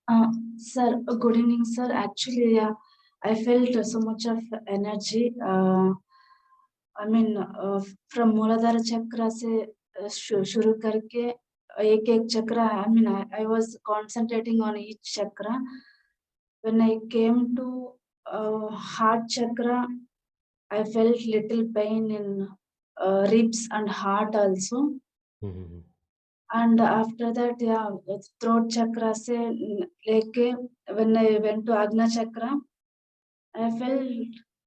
Sir, good evening, sir. Actually, I felt so much of energy. I mean, from Muladhara Chakra से शुरू करके एक एक chakra. I mean, I was concentrating on each chakra. When I came to heart chakra, I felt little pain in ribs and heart also. Hmm, And after that, yeah, throat chakra से लेके when I went to Agna chakra, I felt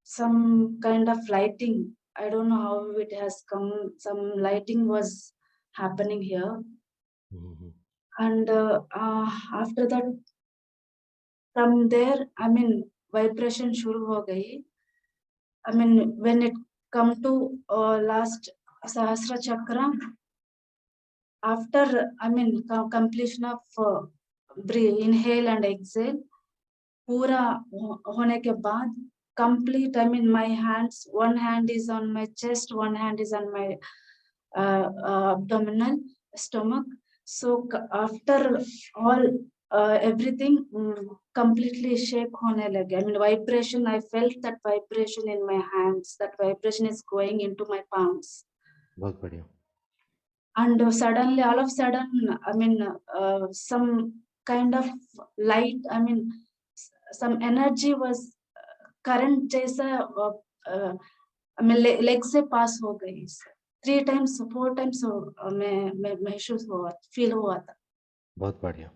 some kind of lighting. I don't know how it has come. Some lighting was happening here, hmm, and after that, from there, I mean, vibration shuru ho gayi. I mean, when it come to last Sahasra chakra, after I mean completion of breathe, inhale and exhale, पूरा होने के बाद complete. I mean, my hands, one hand is on my chest, one hand is on my abdominal stomach. So after all everything completely shake hone lage. I mean, vibration, I felt that vibration in my hands, that vibration is going into my palms. बहुत बढ़िया. And suddenly, all of a sudden, I mean, some kind of light, I mean, some energy was current जैसा I mean, leg से pass हो गई. 3 times 4 times मैं महसूस हुआ, feel हुआ था. बहुत बढ़िया.